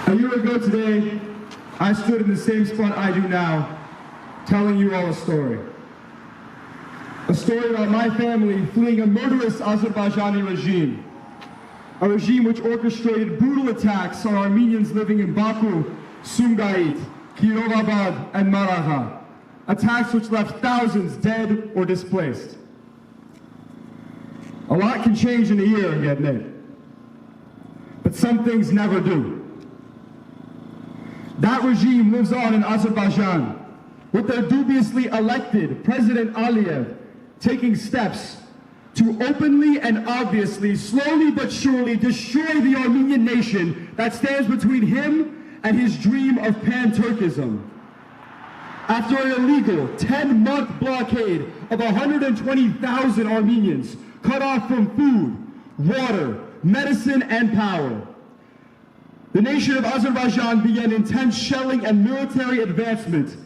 A year ago today, I stood in the same spot I do now, telling you all a story. A story about my family fleeing a murderous Azerbaijani regime. A regime which orchestrated brutal attacks on Armenians living in Baku, Sumgait, Yerevan, and Maragha. Attacks which left thousands dead or displaced. A lot can change in a year, I admit. But some things never do. That regime lives on in Azerbaijan, with their dubiously elected President Aliyev taking steps to openly and obviously, slowly but surely, destroy the Armenian nation that stands between him and his dream of pan-Turkism. After an illegal 10-month blockade of 120,000 Armenians cut off from food, water, medicine, and power, the nation of Azerbaijan began intense shelling and military advancement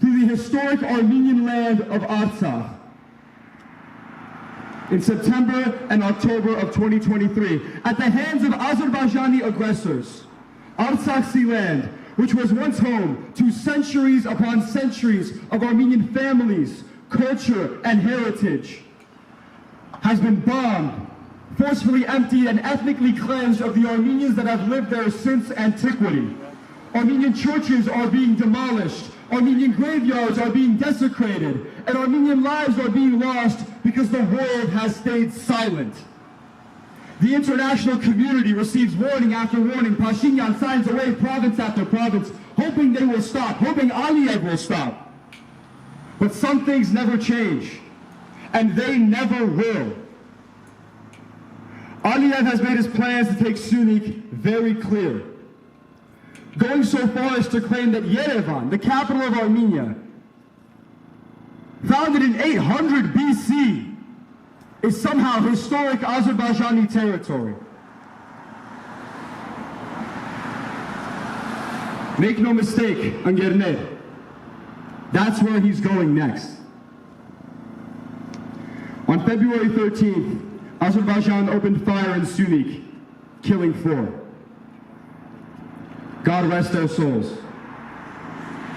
through the historic Armenian land of Artsakh. In September and October of 2023, at the hands of Azerbaijani aggressors, Artsakh land, which was once home to centuries upon centuries of Armenian families, culture, and heritage, has been bombed, forcefully emptied, and ethnically cleansed of the Armenians that have lived there since antiquity. Armenian churches are being demolished, Armenian graveyards are being desecrated, and Armenian lives are being lost because the world has stayed silent. The international community receives warning after warning. Pashinyan signs away province after province, hoping they will stop, hoping Aliyev will stop. But some things never change, and they never will. Aliyev has made his plans to take Syunik very clear, going so far as to claim that Yerevan, the capital of Armenia, founded in 800 BC, is somehow historic Azerbaijani territory. Make no mistake, Angerne, that's where he's going next. On February 13th, Azerbaijan opened fire in Syunik, killing 4. God rest their souls.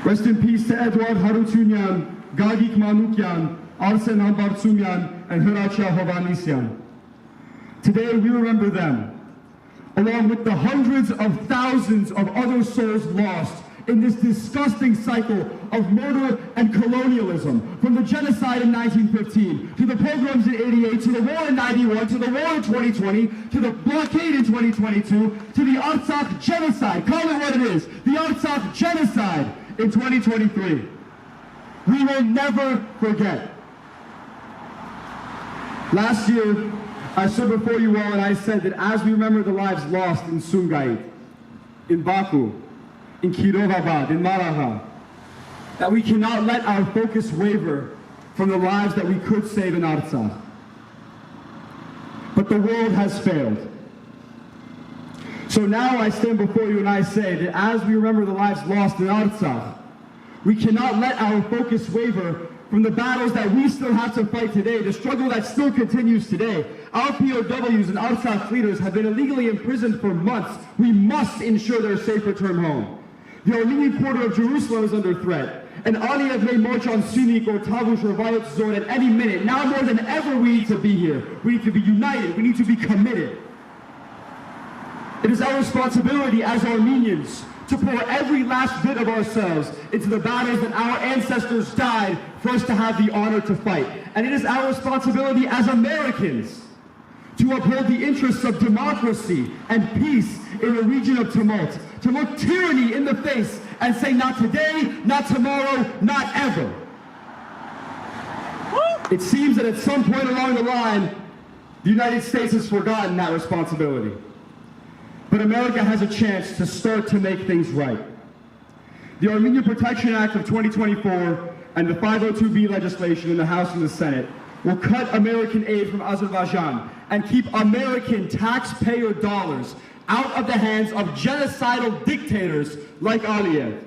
Rest in peace to Edward Harutyunyan, Gagik Manukyan, Arsen Hambartsumyan, and Hiracha Hovanesyan. Today we remember them, along with the hundreds of thousands of other souls lost in this disgusting cycle of murder and colonialism, from the genocide in 1915, to the pogroms in 88, to the war in 91, to the war in 2020, to the blockade in 2022, to the Artsakh Genocide, call it what it is, the Artsakh Genocide in 2023. We will never forget. Last year, I stood before you all and I said that as we remember the lives lost in Sumgait, in Baku, in Yerevan, in Maragha, that we cannot let our focus waver from the lives that we could save in Artsakh. But the world has failed. So now I stand before you and I say that as we remember the lives lost in Artsakh, we cannot let our focus waver from the battles that we still have to fight today, the struggle that still continues today. Our POWs and Artsakh leaders have been illegally imprisoned for months. We must ensure their safe return home. The Armenian quarter of Jerusalem is under threat, and Aliyev may march on Syunik or Tavush or Vayot Zor at any minute. Now more than ever, we need to be here. We need to be united. We need to be committed. It is our responsibility as Armenians to pour every last bit of ourselves into the battles that our ancestors died for us to have the honor to fight. And it is our responsibility as Americans to uphold the interests of democracy and peace in a region of tumult, to look tyranny in the face and say, not today, not tomorrow, not ever. It seems that at some point along the line, the United States has forgotten that responsibility. But America has a chance to start to make things right. The Armenian Protection Act of 2024 and the 502B legislation in the House and the Senate will cut American aid from Azerbaijan and keep American taxpayer dollars out of the hands of genocidal dictators like Aliyev.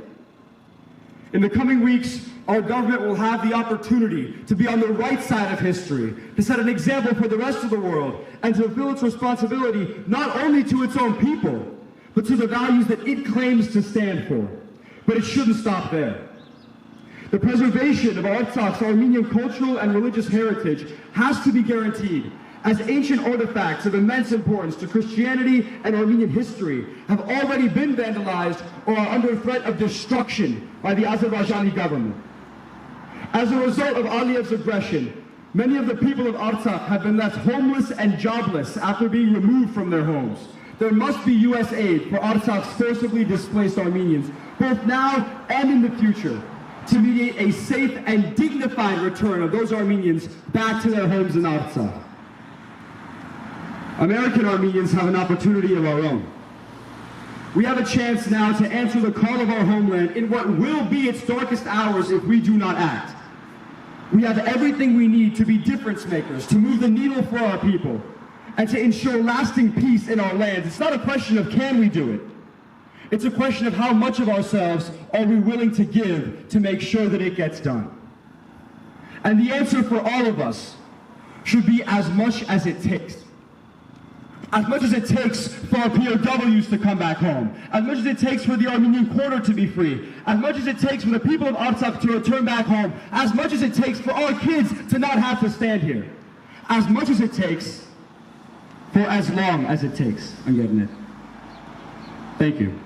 In the coming weeks, our government will have the opportunity to be on the right side of history, to set an example for the rest of the world, and to fulfill its responsibility not only to its own people, but to the values that it claims to stand for. But it shouldn't stop there. The preservation of Artsakh's Armenian cultural and religious heritage has to be guaranteed, as ancient artifacts of immense importance to Christianity and Armenian history have already been vandalized or are under threat of destruction by the Azerbaijani government. As a result of Aliyev's aggression, many of the people of Artsakh have been left homeless and jobless after being removed from their homes. There must be U.S. aid for Artsakh's forcibly displaced Armenians, both now and in the future, to mediate a safe and dignified return of those Armenians back to their homes in Artsakh. American Armenians have an opportunity of our own. We have a chance now to answer the call of our homeland in what will be its darkest hours if we do not act. We have everything we need to be difference makers, to move the needle for our people, and to ensure lasting peace in our lands. It's not a question of can we do it. It's a question of how much of ourselves are we willing to give to make sure that it gets done. And the answer for all of us should be as much as it takes. As much as it takes for our POWs to come back home, as much as it takes for the Armenian quarter to be free, as much as it takes for the people of Artsakh to return back home, as much as it takes for our kids to not have to stand here, as much as it takes for as long as it takes. I'm getting it. Thank you.